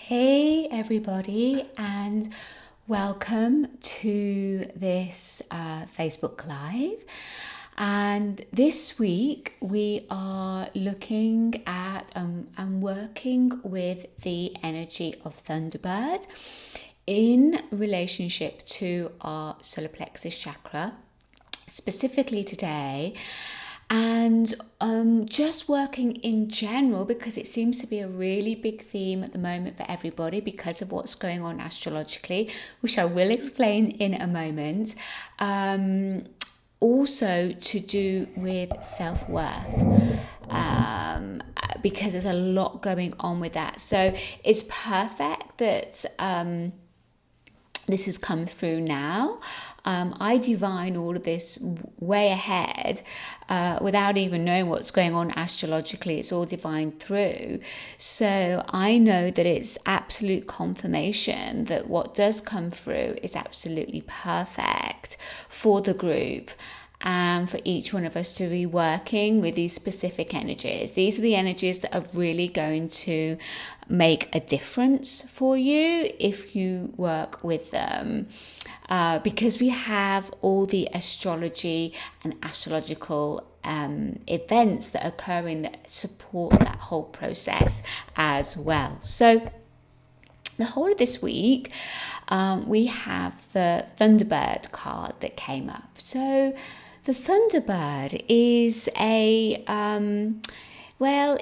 Hey everybody, and welcome to this Facebook Live. And this week we are looking at and working with the energy of Thunderbird in relationship to our solar plexus chakra, specifically today. And just working in general, because it seems to be a really big theme at the moment for everybody because of what's going on astrologically, which I will explain in a moment. Also to do with self-worth, because there's a lot going on with that. So it's perfect that this has come through now. I divine all of this way ahead without even knowing what's going on astrologically. It's all divined through. So I know that it's absolute confirmation that what does come through is absolutely perfect for the group and for each one of us to be working with these specific energies. These are the energies that are really going to make a difference for you if you work with them, because we have all the astrology and astrological events that are occurring that support that whole process as well. So the whole of this week, we have the Thunderbird card that came up. So the Thunderbird is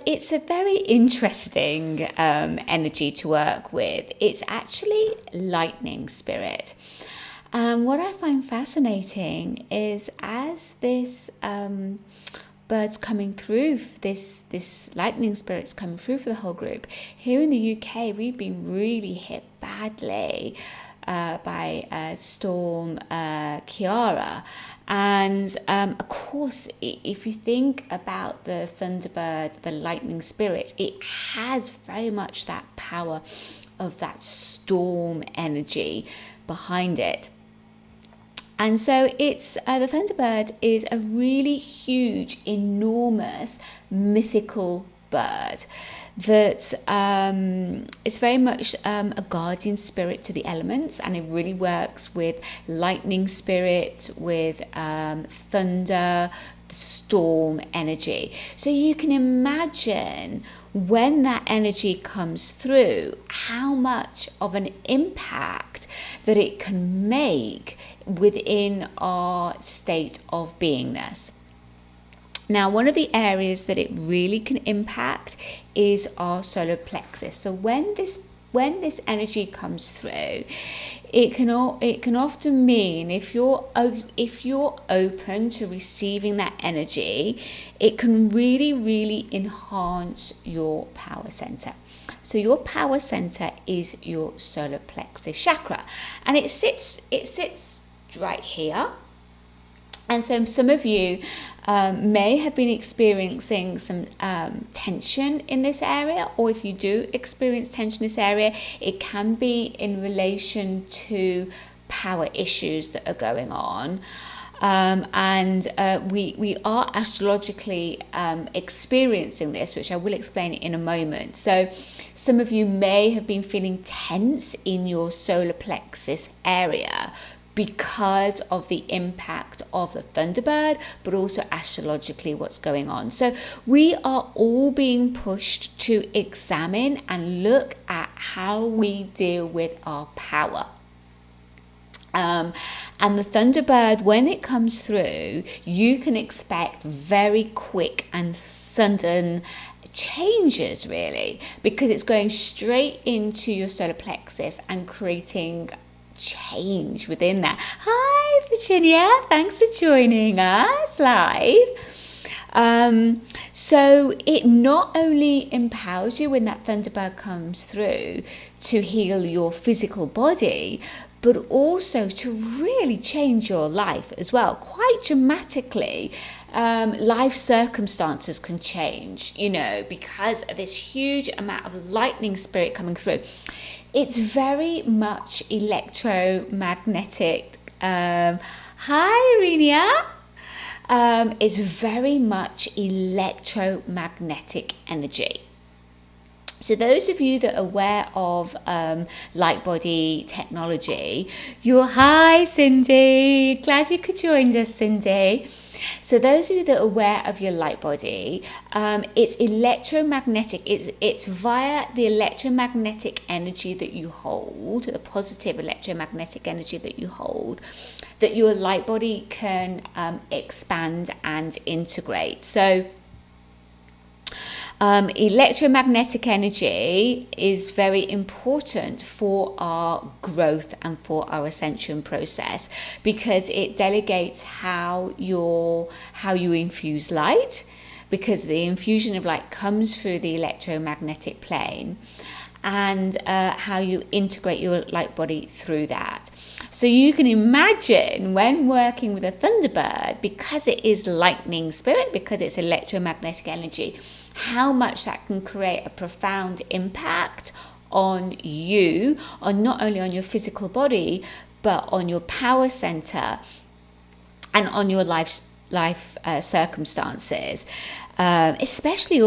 it's a very interesting energy to work with. It's actually lightning spirit. What I find fascinating is as this bird's coming through, this lightning spirit's coming through for the whole group. Here in the UK, we've been really hit badly by Storm Kiara. And of course, if you think about the Thunderbird, the lightning spirit, it has very much that power of that storm energy behind it. And so it's the Thunderbird is a really huge, enormous, mythical bird that is very much a guardian spirit to the elements, and it really works with lightning spirit, with thunder, storm energy. So you can imagine when that energy comes through, how much of an impact that it can make within our state of beingness. Now, one of the areas that it really can impact is our solar plexus. So when this energy comes through, it can often mean if you're open to receiving that energy, it can really enhance your power center. So your power center is your solar plexus chakra, and it sits right here. And so some of you may have been experiencing some tension in this area, or if you do experience tension in this area, it can be in relation to power issues that are going on. We are astrologically experiencing this, which I will explain in a moment. So some of you may have been feeling tense in your solar plexus area because of the impact of the Thunderbird, but also astrologically what's going on. So we are all being pushed to examine and look at how we deal with our power. And the Thunderbird, when it comes through, you can expect very quick and sudden changes, really, because it's going straight into your solar plexus and creating change within that. Hi Virginia, thanks for joining us live. So it not only empowers you when that Thunderbird comes through to heal your physical body, but also to really change your life as well, quite dramatically. Life circumstances can change, because of this huge amount of lightning spirit coming through. It's very much electromagnetic. Hi, Renia. It's very much electromagnetic energy. So those of you that are aware of light body technology, hi Cindy, glad you could join us, Cindy. So those of you that are aware of your light body, it's electromagnetic. It's via the electromagnetic energy that you hold, the positive electromagnetic energy that you hold, that your light body can expand and integrate. So electromagnetic energy is very important for our growth and for our ascension process, because it delegates how you infuse light, because the infusion of light comes through the electromagnetic plane, and how you integrate your light body through that. So you can imagine when working with a Thunderbird, because it is lightning spirit, because it's electromagnetic energy, how much that can create a profound impact on you, on not only on your physical body, but on your power center and on your life circumstances, especially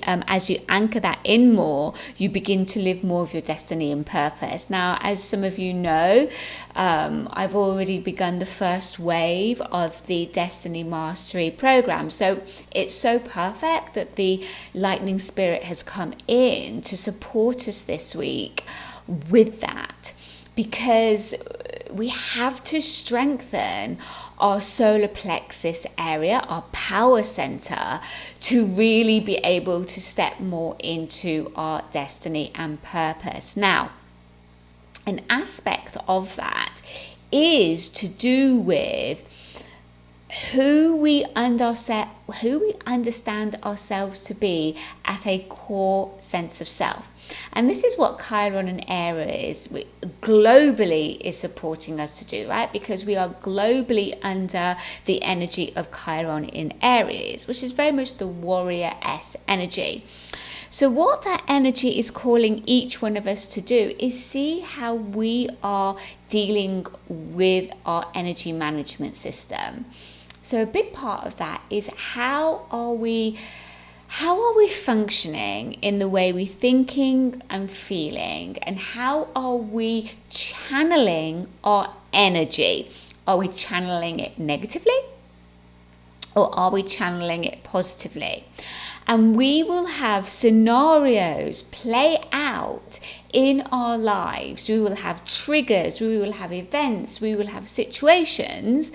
as you anchor that in more, you begin to live more of your destiny and purpose. Now, as some of you know, I've already begun the first wave of the Destiny Mastery program. So it's so perfect that the lightning spirit has come in to support us this week with that, because we have to strengthen our solar plexus area, our power center, to really be able to step more into our destiny and purpose. Now, an aspect of that is to do with who we understand ourselves to be at a core sense of self. And this is what Chiron and Aries globally is supporting us to do, right? Because we are globally under the energy of Chiron in Aries, which is very much the warrior-esque energy. So what that energy is calling each one of us to do is see how we are dealing with our energy management system. So a big part of that is how are we functioning in the way we're thinking and feeling, and how are we channeling our energy? Are we channeling it negatively, or are we channeling it positively? And we will have scenarios play out in our lives. We will have triggers, we will have events, we will have situations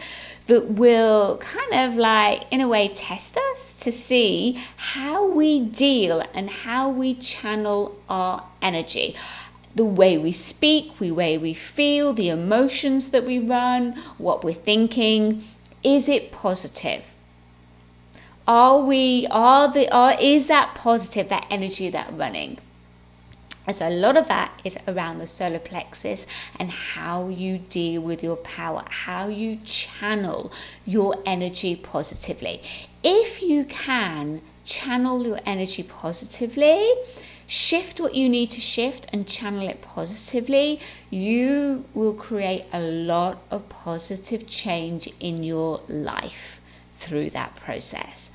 that will kind of like, in a way, test us to see how we deal and how we channel our energy. The way we speak, the way we feel, the emotions that we run, what we're thinking. Is it positive? Is that positive, that energy that running? And so a lot of that is around the solar plexus and how you deal with your power, how you channel your energy positively. If you can channel your energy positively, shift what you need to shift and channel it positively, you will create a lot of positive change in your life through that process.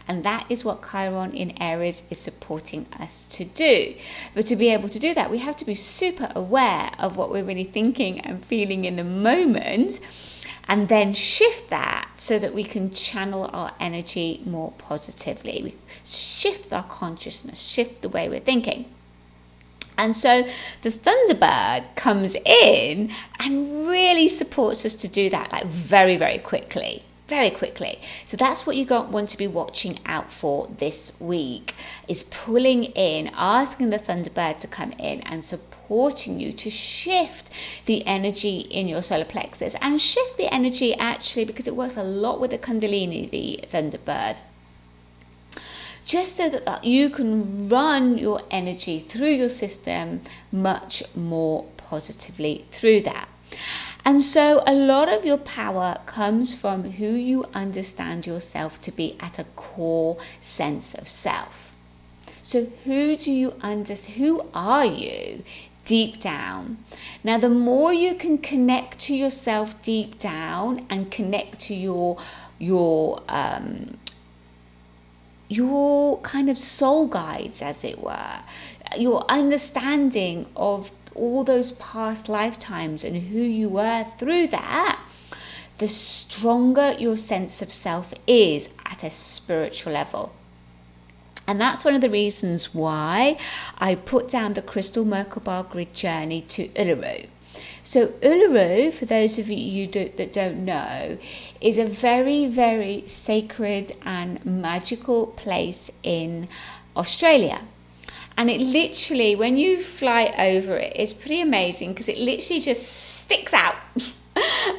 And that is what Chiron in Aries is supporting us to do. But to be able to do that, we have to be super aware of what we're really thinking and feeling in the moment, and then shift that so that we can channel our energy more positively. We shift our consciousness, shift the way we're thinking. And so the Thunderbird comes in and really supports us to do that, like very, very quickly. Very quickly. So that's what you want to be watching out for this week, is pulling in, asking the Thunderbird to come in and supporting you to shift the energy in your solar plexus, and shift the energy actually, because it works a lot with the Kundalini, the Thunderbird, just so that you can run your energy through your system much more positively through that. And so a lot of your power comes from who you understand yourself to be at a core sense of self. So who are you deep down? Now, the more you can connect to yourself deep down and connect to your your kind of soul guides, as it were, your understanding of all those past lifetimes and who you were through that, the stronger your sense of self is at a spiritual level. And that's one of the reasons why I put down the Crystal Merkaba Grid Journey to Uluru. So Uluru, for those of you that don't know, is a very, very sacred and magical place in Australia. And it literally, when you fly over it, it's pretty amazing because it literally just sticks out.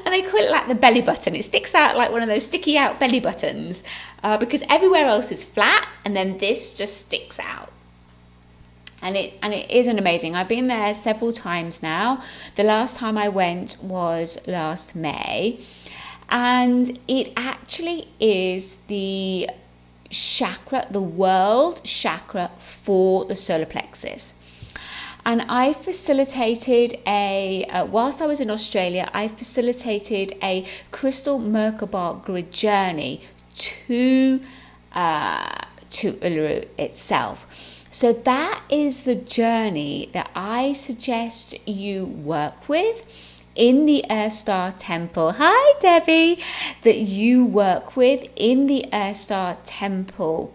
And they call it like the belly button. It sticks out like one of those sticky out belly buttons because everywhere else is flat, and then this just sticks out. And it isn't amazing. I've been there several times now. The last time I went was last May, and it actually is the chakra, the world chakra for the solar plexus. And I facilitated whilst I was in Australia, I facilitated a Crystal Merkaba Grid Journey to Uluru itself. So that is the journey that I suggest you work with in the EarthStar temple. Hi, Debbie. That you work with in the EarthStar temple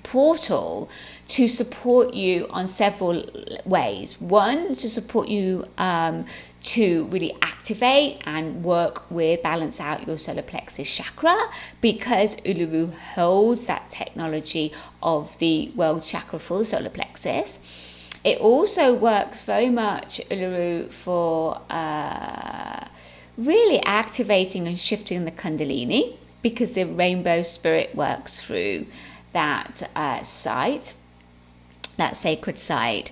portal to support you on several ways. One, to support you to really activate and work with, balance out your solar plexus chakra, because Uluru holds that technology of the world chakra for the solar plexus. It also works very much, Uluru, for really activating and shifting the Kundalini, because the rainbow spirit works through that site, that sacred site.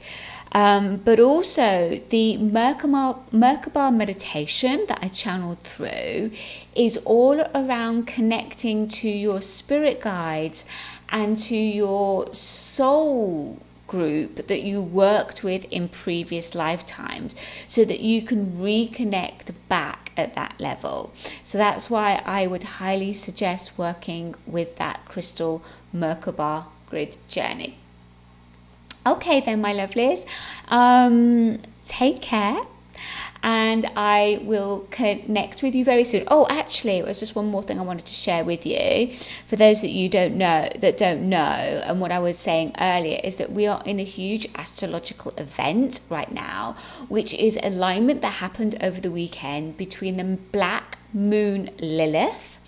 But also the Merkaba meditation that I channeled through is all around connecting to your spirit guides and to your soul group that you worked with in previous lifetimes, so that you can reconnect back at that level. So that's why I would highly suggest working with that Crystal Merkaba Grid Journey. Okay then, my lovelies, take care, and I will connect with you very soon. Oh, actually, it was just one more thing I wanted to share with you. For those that don't know, and what I was saying earlier is that we are in a huge astrological event right now, which is alignment that happened over the weekend between the Black Moon Lilith,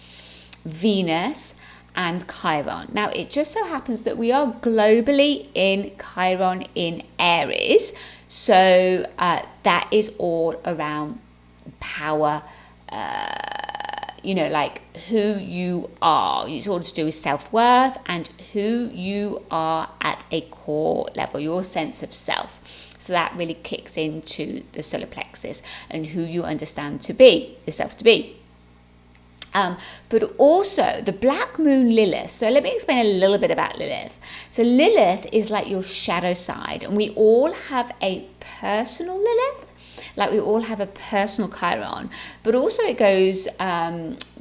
Venus, and Chiron. Now, it just so happens that we are globally in Chiron in Aries. So that is all around power, like who you are. It's all to do with self-worth and who you are at a core level, your sense of self. So that really kicks into the solar plexus and who you understand to be, yourself to be. But also the Black Moon Lilith. So let me explain a little bit about Lilith. So Lilith is like your shadow side, and we all have a personal Lilith, like we all have a personal Chiron, but also it goes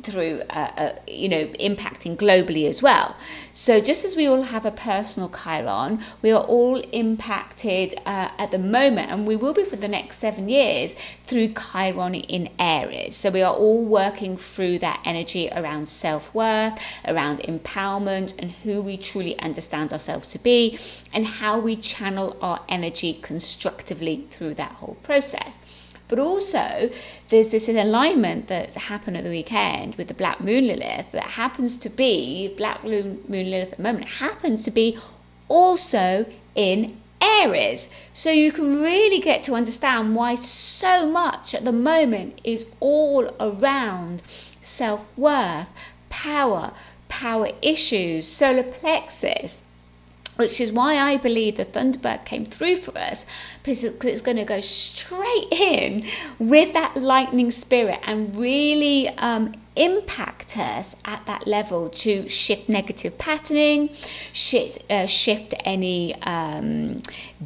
through, impacting globally as well. So just as we all have a personal Chiron, we are all impacted at the moment, and we will be for the next 7 years, through Chiron in Aries. So we are all working through that energy around self-worth, around empowerment, and who we truly understand ourselves to be, and how we channel our energy constructively through that whole process. But also, there's this alignment that's happened at the weekend with the Black Moon Lilith that happens to be, Black Moon Lilith at the moment, happens to be also in Aries. So you can really get to understand why so much at the moment is all around self-worth, power issues, solar plexus, which is why I believe the Thunderbird came through for us, because it's going to go straight in with that lightning spirit and really impact us at that level to shift negative patterning, shift any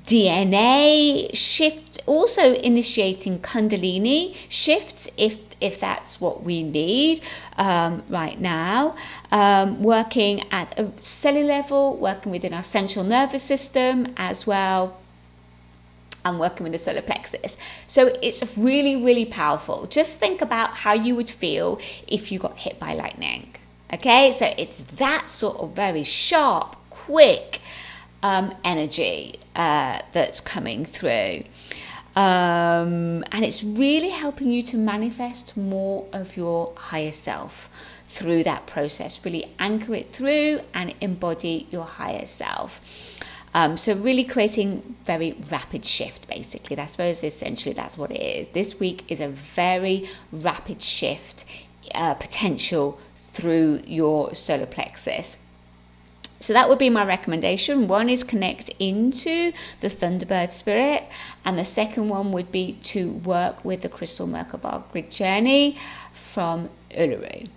DNA, shift also initiating Kundalini shifts if if that's what we need right now. Working at a cellular level, working within our central nervous system as well, and working with the solar plexus. So it's really, really powerful. Just think about how you would feel if you got hit by lightning. Okay, so it's that sort of very sharp, quick energy that's coming through. And it's really helping you to manifest more of your higher self through that process. Really anchor it through and embody your higher self. So really creating very rapid shift, basically. I suppose essentially that's what it is. This week is a very rapid shift potential through your solar plexus. So that would be my recommendation. One is connect into the Thunderbird spirit, and the second one would be to work with the Crystal Merkaba grid journey from Uluru.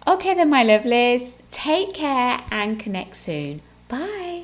Okay then, my lovelies, take care and connect soon. Bye.